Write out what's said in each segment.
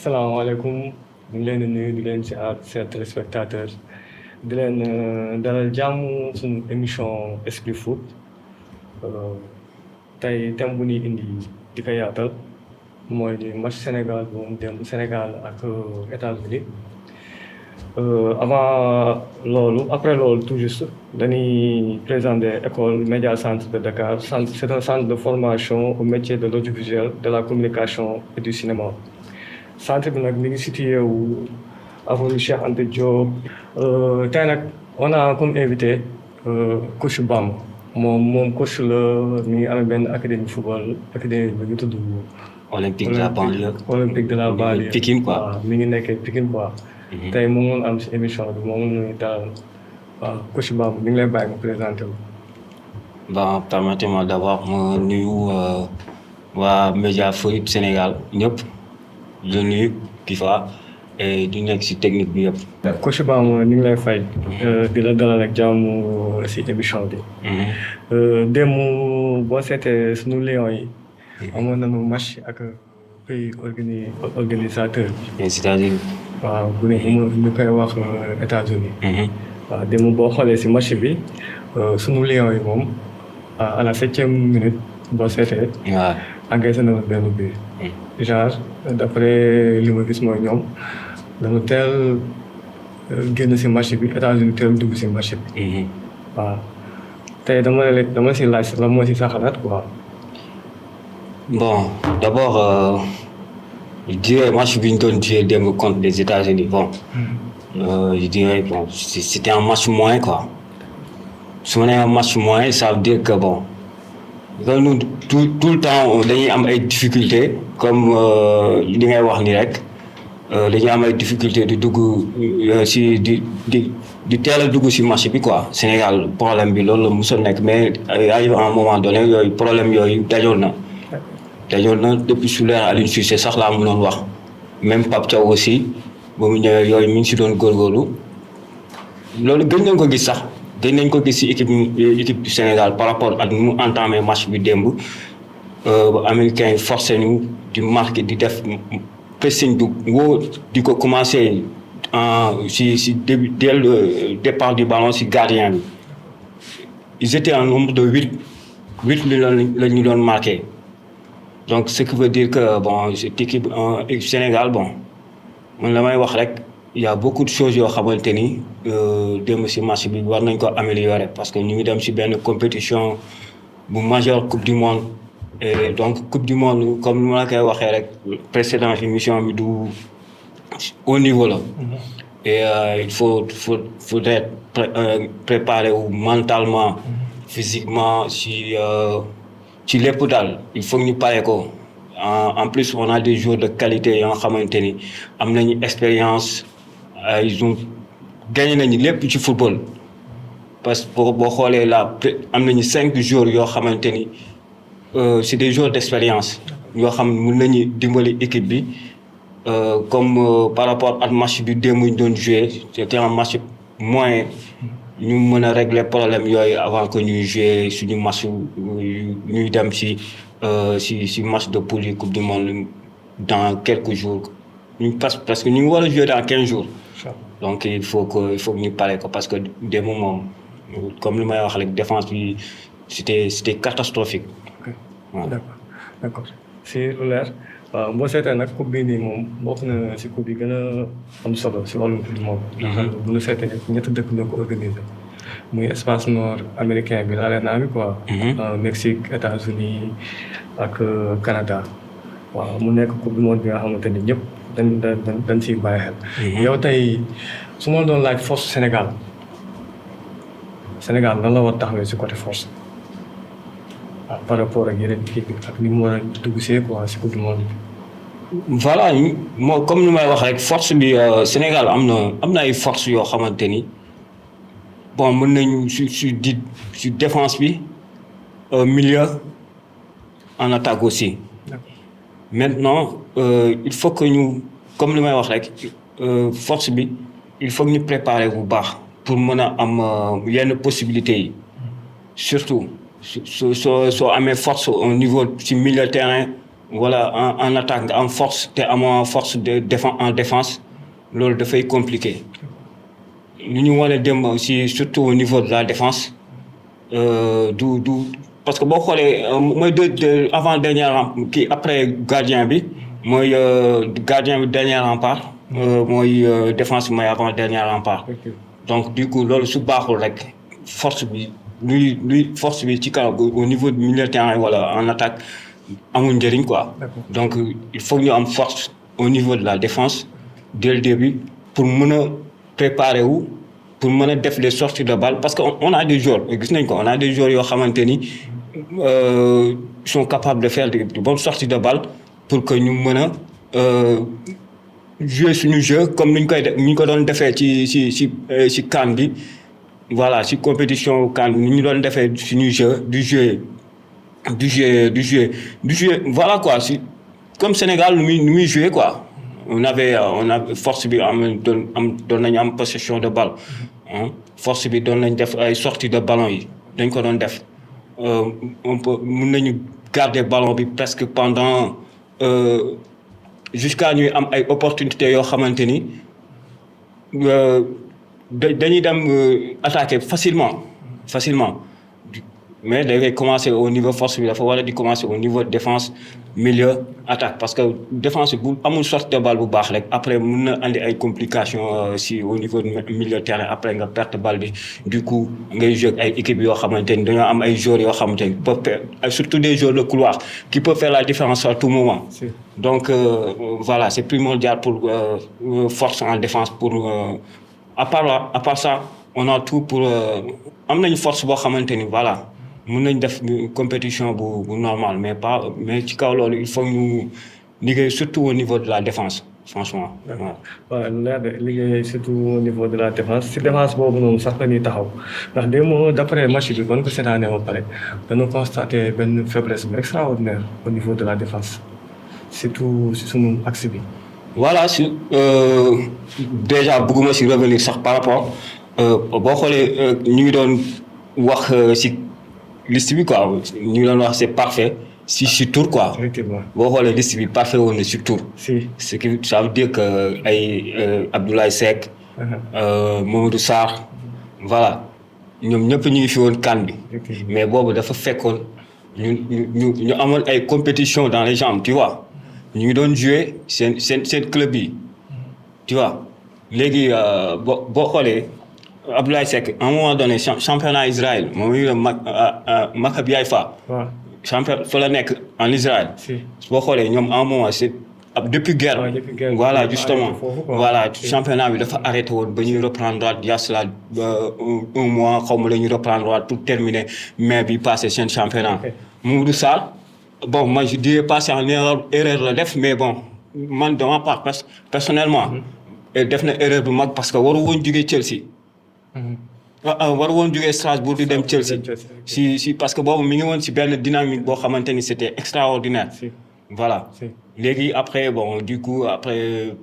salaamaaleykum ñu ngi leen di nuyu di leen si seen téléspectateur di leen dalal jàmm suñu émission Esprit Foot tey thème bu ñuy indi di ko yaatal mooy di match Sénégal bu mu dem Sénégal ak États-Unis avant loolu après loolu tout juste dañuy présenter école Média Centre de Dakar c'est un centre de formation au métier de l'audiovisuel de la communication et du cinéma. Centre bi nag mi ngi situé wu avenue Cheikh Anta Diop. Tey nag on a comme invité coach Bamba moom coach la mi ngi amee benn académie bi ngi tudd. Olympique de la banlieue. Olympique de la banlieue Pikine quoi. waaw mi ngi nekkee Pikine quoi. tey moom noonu am si émission bi moom la ñuy dalal waaw coach Bamba mi ngi lay bàyyi mu présenté wu. Bon, permettez-moi d'abord ma nuyu waa Média Foot Sénégal ñëpp. Je nuyu Kifa et du nekk ci technique bi yëpp. coach Bamba ñu ngi lay fay. di la dalal ak jàmm si émission bi. démb boo seetee sunu Lions yi. amoon nañu match ak pays organisateur bi. C'est-à-dire. waaw bu ñu koy wax États-Unis. waaw démb boo xoolee si match bi sunu Lions yi moom à la 7e minute boo seetee. waaw encaissé na benn but. genre d'après li ma gis mooy ñoom dañu teel génn si match bi États-Unis teel dugg si match bi. waaw tey dama si laaj la moo si sa xalaat quoi. Bon, d'abord je dirais match bi ñu doon joué démb contre les États-Unis bon. Je dirais bon c'était un match moyen quoi. su ma nee un match moyen ça veut dire que bon. Nous tout le temps dañuy am ay difficultés comme li ngay wax ni rek dañuy am ay difficultés di dugg si di teel a dugg si match bi quoi Sénégal problème bi loolu la mosoon nekk mais arrivé à un moment donné yooyu problème yooyu dajoon na depuis su leer Aliou Cissé sax laa mënoon wax même Pape Thiaw aussi ba mu ñëwee yooyu mi ngi si doon góorgóorlu loolu gën nañ ko gis sax. dañ nañ ko gis ci équipe du Sénégal par rapport ak nu mu entamé match bi démb américains yi forcé ñu di marqué di def pressing bu wóor di ko commencé ci début dès le départ du ballon ci gardien bi ils étaient en nombre de 8 la ñu doon marqué donc ce qui veut dire que bon cette équipe Sénégal bon man la may wax rek. Il y a beaucoup de choses yoo xamante ni démb ci match bi war nañ ko améliorer parce que ñu ngi dem ci benn compétition bu majeure coupe du monde et donc coupe du monde comme ni ma la koy waxee rek précédent émission bi du haut niveau la. Et il faudrait préparer wu mentalement. Physiquement ci lépp daal il faut ñu pare ko en plus on a des joueurs de qualité yoo xamante ni am nañu expérience. Ils ont gagné nañu lépp ci football parce que boo xoolee là am nañu 5 joueurs yoo xamante ni c'est des joueurs d'expérience yoo xam ne mën nañu dimbali équipe bi comme par rapport ak match bi démb ñu doon jouer c'était un match moyen ñu mën a régler problème yooyu avant que ñuy jouer suñu match ñuy dem ci match de poule coupe du monde dans quelques jours parce que ñu ngi war a jouer dans 15 jours. Donc il faut que ñu pare ko parce que démb moom comme li may wax rek défense bi c'était catastrophique. ok waaw d'accord si lu leer waaw boo seetee nag coupe bii nii moom bokk na si coupe yi gën a am solo si wàllum coupe du monde. bu ñu seetee ñetti dëkk ñoo ko organisé muy espace nord américain bi laalee naa bi quoi. Mexique États-Unis ak Canada. waaw mu nekk coupe du monde bi nga xamante ni ñëpp. dañ siy bàyyi xel. yow tey su ma doon laaj force Sénégal nan la war a taxawee si côté force par rapport ak yeneen équipe ak ni mu war a dugg see quoi si coupe du monde bi. voilà moo comme ni may wax rek force bi Sénégal am na ay force yoo xamante ni bon mën nañ su défense bi milieu en attaque aussi. Maintenant il faut que ñu comme li may wax rek force bi il faut que ñu préparer bu baax pour mën a am yenn possibilités yi surtout soo amee force au niveau ci milieu terrain voilà en attaque nga am force te amoo force de défense en défense loolu dafay compliqué lu ñu war a dem aussi surtout au niveau de la défense du parce que boo xoolee mooy avant dernière kii après gardien bi mooy gardien bi dernier rempart mooy défense bi mooy avant dernier rempart donc du coup loolu su baaxul rek force bi luy force bi ci kaw au niveau du milieu de terrain wala en attaque amul njëriñ quoi. Donc il faut ñu am force au niveau de la défense dès le début pour mën a préparer wu pour mën a def des sorties de balle parce que on a des joueurs gis nañ ko on a des joueurs yoo xamante ni sont capables de faire de bonnes sorties de balle pour que ñu mën a jouer suñu jeu comme ni ñu koy def ni ñu ko doon defee ci CAN bi voilà ci compétition CAN bi ni ñu doon defee suñu jeu du jouer voilà quoi si comme Sénégal nu muy jouer quoi on avait force bi doon nañu am possession de balle force bi doon nañ def ay sorties de ballon yi dañ ko doon def mën nañu garder ballon bi presque pendant jusqu'à ñuy am ay opportunités yoo xamante ni dañuy dem attaquer facilement mais dafay commencer au niveau force bi dafa war a di commencer au niveau défense milieu attaque parce que défense bu amul sortie de balle bu baax rek après mën na andi ay complications si au niveau milieu terrain après nga perte balle bi du coup ngay jouer ay équipes yoo xamante ni dañoo am ay joueurs yoo xamante ni peuvent faire surtout des joueurs de couloir qui peuvent faire la différence à tout moment. Donc voilà c'est primordial pour force en défense pour à part ça on a tout pour am nañu force boo xamante ni voilà. mën nañ def compétition bu normal mais ci kaw loolu il faut ñu liggéey surtout au niveau de la défense franchement. waaw leer de liggéey surtout au niveau de la défense si défense boobu noonu sax la ñuy taxaw ndax démb d'après match bi ban ko seetaanee ba pare dañoo constaté benn faiblesse bu extraordinaire au niveau de la défense surtout si sunu axe bi. voilà déjà bëgguma si revenir sax par rapport boo xoolee ñu ngi doon wax si. liste bi quoi ñu ngi doon wax c'est parfait si tour quoi. effectivement boo xoolee liste bi parfait woon na si tour. si ce qui ça veut dire que ay Abdoulaye Seck. Mamadou Sarr. voilà ñoom ñëpp ñu ngi fi woon CAN bi. mais boobu dafa fekkoon ñu amoon ay compétition dans les jambes tu vois ñu ngi doon jouer seen club yi tu vois léegi boo xoolee. Abdoulaye Seck à un moment donné championnat Israël moom la Maccabi Haïfa. waaw champion fa la nekk en Israël. boo xoolee ñoom à un moment c'est depuis guerre. voilà justement voilà championnat bi dafa arrêté woon ba ñuy reprendre waat il y a cela un mois xaw ma la ñuy reprendre waat pour terminer mai bi passé seen championnat. Mamadou Sarr bon moi je dirais pas c'est en erreur la def mais bon man de ma part personnellement. def na erreur bu mag parce que waru woon jógee Chelsea. war woon jógee Strasbourg di dem Chelsea si parce que boobu mi ngi woon si benn dynamique boo xamante ni c'était extraordinaire voilà léegi après bon du coup après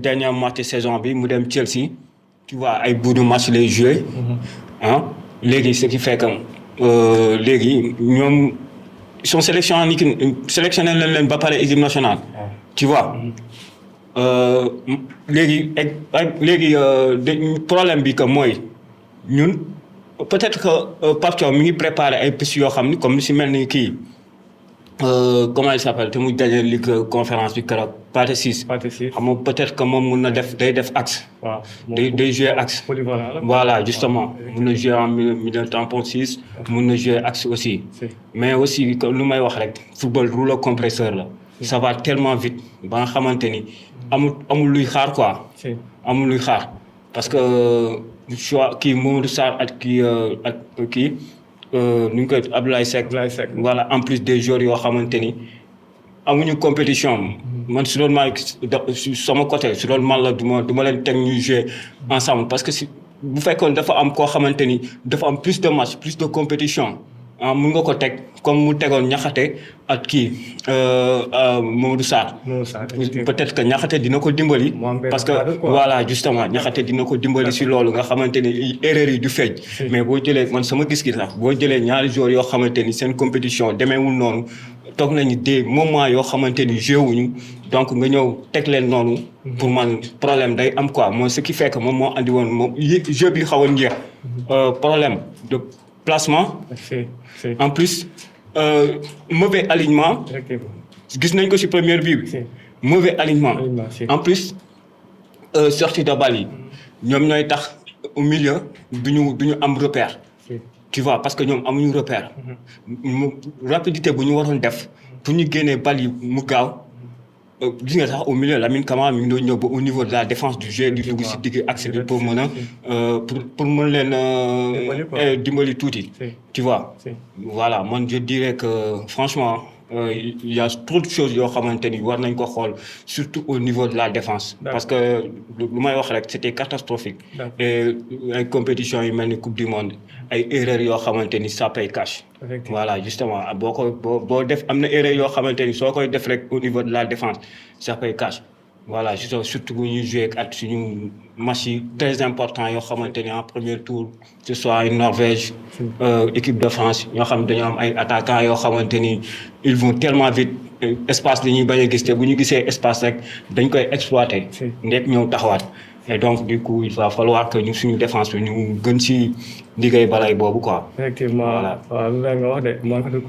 dernière moitié saison bi mu dem Chelsea tu vois ay bout de match lay joué léegi ce qui fait que léegi ñoom sont sélectionné leen ba pare équipe nationale tu vois léegi problème bi que mooy ñun peut-être que Pape Thiaw mi ngi préparé ay pistes yoo xam ni comme ni si mel ni kii comment il s'appelle te mu daje ligue conférence bi keroog Pathé Ciss xam nga peut-être que moom mun na day def axe. waaw day jouer axe. voilà justement mun na jouer en milieu tampon 6 mun na jouer axe aussi. mais aussi lu may wax rek football rouleau compresseur la. ça va tellement vite ba nga xamante ni amul luy xaar quoi. amul luy xaar parce que choix kii Mamadou Sarr ak kii nu ñu koy Abdoulaye Seck. voilà en plus des joueurs yoo xamante ni amuñu compétition. man su doon maa sama côté su doon man la du ma leen teg ñuy jouer ensemble parce que si bu fekkoon dafa am koo xamante ni dafa am plus de match plus de compétition. mun nga ko teg comme mu tegoon Niakhaté ak kii Mamadou Sarr. peut-être que Niakhaté dina ko dimbali. parce que voilà justement Niakhaté dina ko dimbali si loolu nga xamante ni erreur yi du feeñ. mais boo jëlee man sama gis-gis sax boo jëlee ñaari joueurs yoo xamante ni seen compétition demeewul noonu toog nañu des moments yoo xamante ni joué wuñu donc nga ñëw teg leen noonu. pour man problème day am quoi mooy ce qui fait que moom moo andi woon moom jeu bi xawoon jeex. problème de placement. en plus mauvais alignement. gis nañ ko ci première bi. mauvais alignement. en plus sortie de balle yi. ñoom ñooy tax au milieu duñu am repère. tu vois parce que ñoom amuñu repère. rapidité bu ñu waroon def pour ñu génnee balle yi mu gaaw. gis nga sax au milieu Lamine Camara mi ngi doon ñëw ba au niveau de la défense du jeu di dugg ci digg axe bi pour mën a pour mën leen dimbali tuuti. tu vois voilà man je dirais que franchement il y a trop de choses yoo xamante ni war nañ ko xool surtout au niveau de la défense. parce que lu may wax rek c'était catastrophique. et ay compétitions yu mel ni coupe du monde ay erreurs yoo xamante ni ça paye cash. voilà justement boo def am na erreur yoo xamante ni soo koy def rek au niveau de la défense ça paye cash. voilà surtout bu ñuy joué ak suñu match yi très important yoo xamante ni en premier tour que ce soit une Norvège. équipe de France ñoo xam dañoo am ay attaquants yoo xamante ni ils vont tellement vite espace la ñuy bañ a gis te bu ñu gisee espace rek dañ koy exploiter. ndek ñëw taxawaat. et donc du coup il va falloir que ñu suñu défense bi ñu gën ci liggéey balay boobu quoi. effectivement voilà waaw lu nga wax de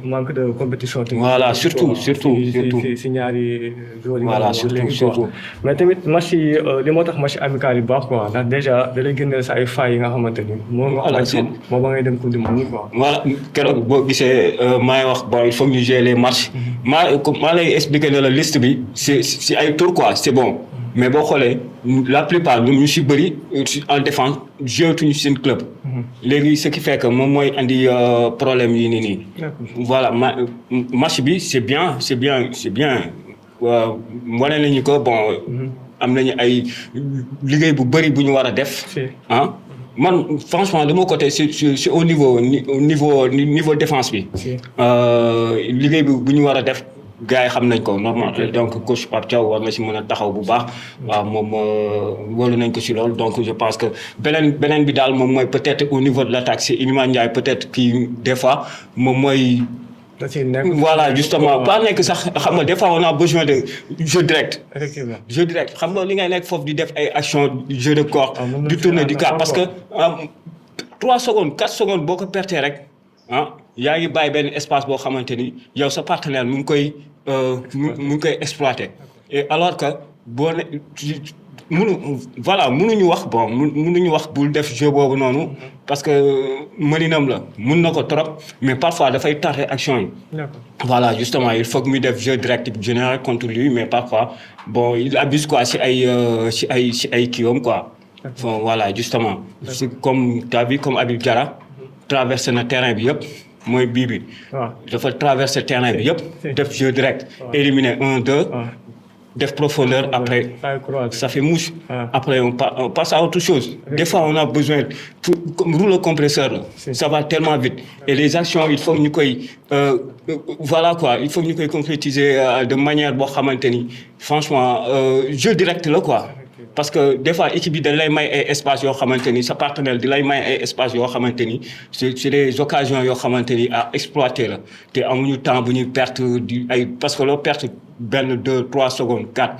manque de compétition. voilà surtout si ñaari joueurs yi. voilà surtout mais tamit match yi li moo tax match amical yi baax quoi ndax déjà da lay génneel sa ay failles yi nga xamante ni. voilà moo ba ngay dem coupe du monde quoi. voilà keroog boo gisee maay wax bon il faut que ñu jouer les matchs. maa lay expliquer ne la liste bi c'est ay tour quoi c'est bon. mais boo xoolee la plupart ñoom ñu si bëri en défense jouetuñu seen club. léegi ce qui fait que moom mooy andi problème yi nii. voilà match bi c'est bien wane nañu ko bon. am nañu ay liggéey bu bëri bu ñu war a def. man franchement de mon côté c'est au niveau défense bi. liggéey bu ñu war a def. gars yi xam nañ ko normal donc coach Pape Thiaw war na si mën a taxaw bu baax. waaw moom wóolu nañ ko si loolu donc je pense que beneen bi daal moom mooy peut-être au niveau de l'attaque c'est Iliman Ndiaye peut-être kii des fois moom mooy. voilà justement pas nekk sax xam nga des fois on a besoin de jeu direct. effectivement jeu direct xam nga li ngay nekk foofu di def ay action jeu de corps. du tourner du cas parce que 3 secondes 4 secondes boo ko pertee rek yaa ngi bàyyi benn espace boo xamante ni yow sa partenaire mu ngi koy exploiter. et alors que boo ne mënuñu wax bon mënuñu wax bul def jeu boobu noonu. parce que mëninam la mën na ko trop mais parfois dafay tardé action yi. voilà justement il faut que muy def jeu direct général contre lui mais parfois bon il abuse quoi si ay kiiwam quoi. bon voilà justement. c'est comme t'as vu comme Habib Diarra traversé na terrain bi yëpp. mooy bii bi. dafa traverser terrain bi yëpp. def jeu direct. éliminer 1-2. def profondeur après. ça fait mouche. après on passe à autre chose. des fois on a besoin comme rouleau compresseur la. ça va tellement vite. et les actions il faut ñu koy voilà quoi il faut ñu koy concrétiser de manière boo xamante ni franchement jeu direct la quoi. parce que des fois équipe bi dañ lay may ay espace yoo xamante ni sa partenaire di lay may ay espace yoo xamante ni c'est des occasions yoo xamante ni à exploiter la te amuñu temps bu ñuy perte parce que loo perte benn 2 3 secondes 4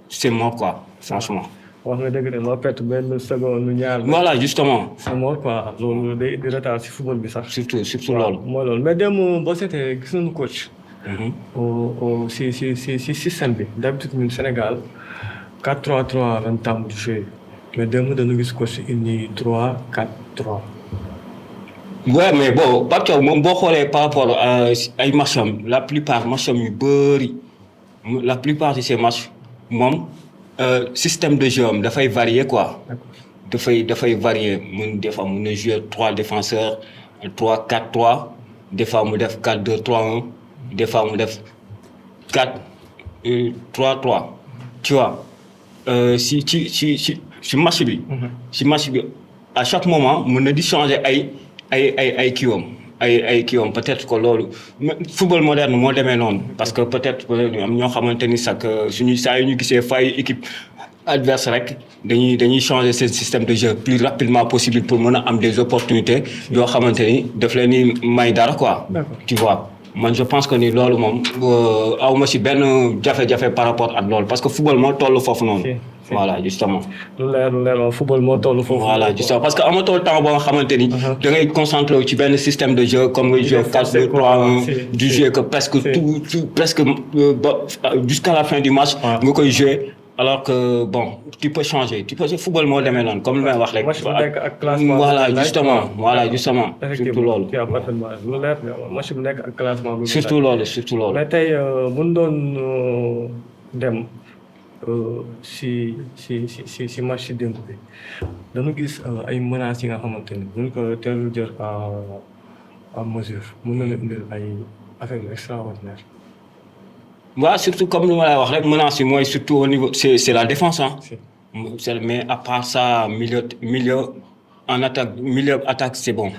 c'est mort quoi franchement. wax nga dëgg de loo perte benn seconde ñaar. voilà justement. c'est mort quoi loolu day di retard ci football bi sax. surtout loolu. mooy loolu mais démb boo seetee gis nañu coach. si système bi d'habitude ñun Sénégal. 4-3-3 lañ tàmm di jouer mais démb dañu gis ko si indi 3-4-3. ouais mais bon Pape Thiaw moom boo xoolee par rapport ay matcham la plupart matcham yu bëri la plupart de ces matchs moom système de jeu am dafay varier quoi. dafay varier des fois mun na jouer 3 défenseurs 3-4-3 des fois mu def 4-2-3-1 des fois mu def 4-3-3 tu vois. si match bi. si match bi à chaque moment mën na di changer ay kiiwam ay kiiwam peut-être que loolu football moderne moo demee noonu. parce que peut-être am ñoo xamante ni sax saa yu ñu gisee faille équipe adverse rek dañuy changer seen système de jeu plus rapidement possible pour mën a am des opportunités yoo xamante ni daf leen di may dara quoi. tu vois man je pense que ni loolu moom aw ma si benn jafe-jafe par rapport ak loolu parce que football moo toll foofu noonu. voilà justement. lu leer football moo toll foofu. voilà justement parce que amatoo temps boo nga xamante ni. da ngay concentré wu ci benn système de jeu comme nga jouer 4-2-3-1 du jeu que presque tout presque jusqu'à la fin du match. nga koy jouer. Alors que bon tu peux changer football moo demee noonu comme lu may wax rek. voilà justement surtout loolu. lu leer match bu nekk ak classement bi. surtout loolu. mais tey bu ñu doon dem si match si démb bi dañu gis ay menaces yi nga xamante ni bu ñu ko teel jël à mesure mën na la indil ay affaires yu extraordinaire. waaw surtout comme lu ma lay wax rek menace yi mooy surtout au niveau c'est la défense ah. mais à part ça milieu en attaque milieu attaque c'est bon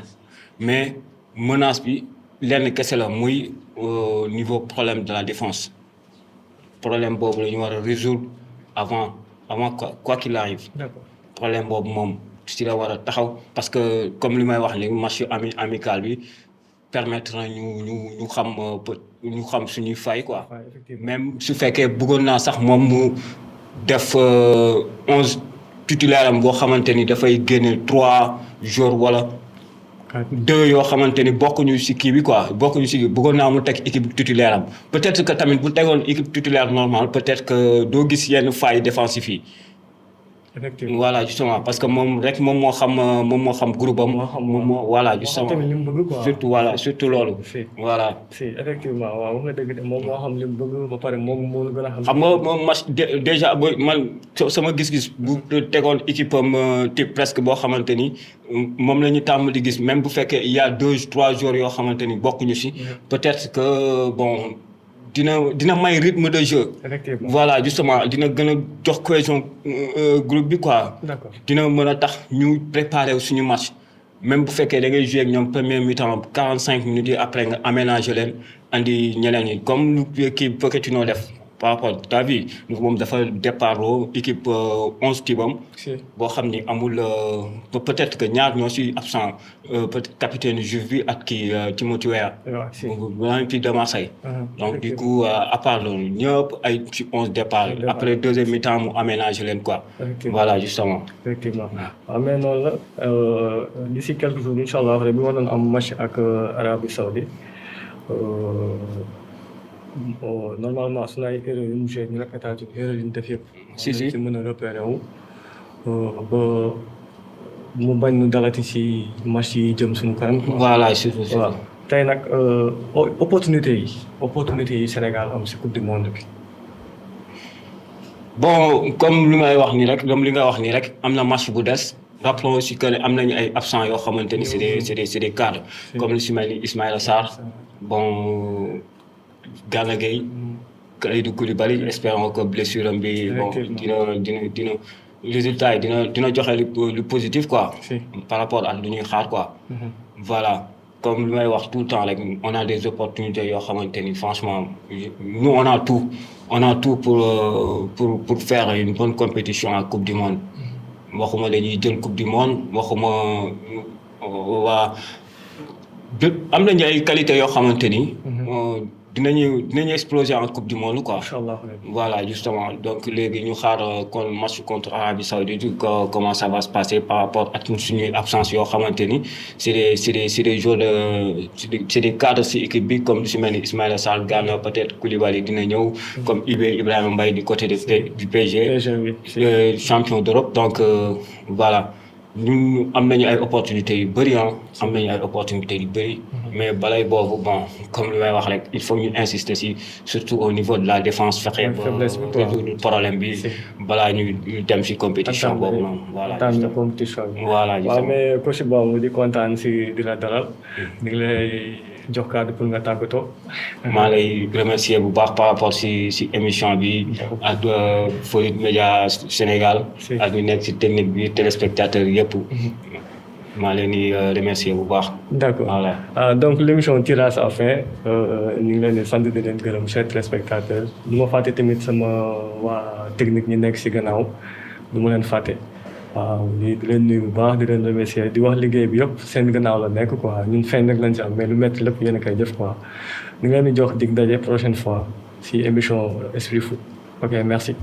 mais menace bi lenn kese la muy au niveau problème de la défense problème boobu la ñu war a résoudre avant quoi qu'il arrive. D'accord. problème boobu moom si la war a taxaw parce que comme li may wax ni match amical bi permettre na ñu xam suñuy fay quoi. même su fekkee bëggoon naa sax moom mu def 11 titulaire am boo xamante ni dafay génne 3 jours wala 2 yoo xamante ni bokkuñu si kii bi quoi bokkuñu si bëggoon naa mu teg équipe titulaire am peut-être que tamit bu tegoon équipe titulaire normale peut-être que doo gis yenn failles défensives yi. Effectivement. voilà justement parce que moom moo xam groupe am. voilà justement surtout voilà surtout loolu. voilà. si effectivement waaw wax nga dëgg de moom moo xam li mu bëgg ba pare moom moo gën a xam. xam nga moom match déjà man sama gis-gis bu tegoon équipe am presque boo xamante ni moom la ñu tàmm di gis même bu fekkee il y a 2-3 jours yoo xamante ni bokkuñu si. peut-être que bon. dina may rythme de jeu. Effectivement. voilà justement dina gën a jox cohésion groupe bi quoi. D'accord. dina mën a tax ñu préparer suñu match même bu fekkee da ngay jouer ak ñoom première mi-temps 45 minutes yi après nga aménager leen andi ñeneen ñi comme lu kii Pochettino def par rapport à vie moom dafa départ équipe 11 tibam. boo xam ni amul peut-être que ñaar ñoo si absent peut-être capitaine Juve bi ak kii Timothy Weah. Olympique de Marseille. donc du coup à part loolu ñëpp ay ci 11 départ après deuxième mi-temps mu aménager leen quoi. voilà justement. effectivement waaw mais noonu la d'ici quelques jours incha allah bi ma doon am match ak Arabie Saoudite. normalement su ay erreur yu mu joué ñu répété erreur yu ñu def yëpp. si mën a repéré wu ba mu bañ ñu dalati si match yi jëm suñu kanam. voilà surtout. waaw tey nag opportunité yi Sénégal am si coupe du monde bi. bon comme li may wax nii rek comme li nga wax nii rek am na match bu des. rappelons aussi que am nañu ay absents yoo xamante ni c'est des cadres. comme li si mel ni Ismaïla Sarr bon. Gana Gueye Kalidou Koulibaly espérons que blessure am bi bon dina résultat yi dina joxe lu positif quoi. par rapport ak lu ñuy xaar quoi. voilà comme lu may wax tout le temps rek on a des opportunités yoo xamante ni franchement nous on a tout pour faire une bonne compétition en coupe du monde. waxuma dañuy jël coupe du monde waxuma waa am nañu ay qualités yoo xamante ni. dinañu exploser en coupe du monde quoi. Inch'Allah. voilà justement donc léegi ñu xaar kon match contre Arabie Saoudite comment ça va se passer par rapport ak suñuy absence yoo xamante ni c'est des joueurs c'est des cadres ci équipe bi comme lu ci mel ni Ismaïla Sarr Gana peut-être Koulibaly dina ñëw. comme Ibrahima Mbaye du côté du PSG. champion d'Europe donc voilà. ñu am nañu ay opportunités yu bëri mais balay boobu bon comme li may wax rek il faut ñu insister si surtout au niveau de la défense fexe ba résoudre problème bi balaa ñu dem si compétition boobu noonu voilà waaw mais coach boobu di kontaan si di la dalal di lay jox kàddu pour nga tàggatoo. maa lay remercier bu baax par rapport si émission bi ak Folit Média Sénégal ak ñu nekk si technique bi téléspectateurs yëpp maa leen di remercier bu baax. d'accord voilà. donc l'émission tire à sa fin ñu ngi leen di sant di leen gërëm chers téléspectateurs du ma fàtte tamit sama waa technique ñi nekk si gannaaw du ma leen fàtte waaw di leen nuyu bu baax di leen remercier di wax liggéey bi yëpp seen gannaaw la nekk quoi ñun feeñ rek lañ ci am mais lu métti lépp yéen a koy def quoi ñu ngi leen di jox dig daje prochaine fois si émission Esprit Foot ok merci.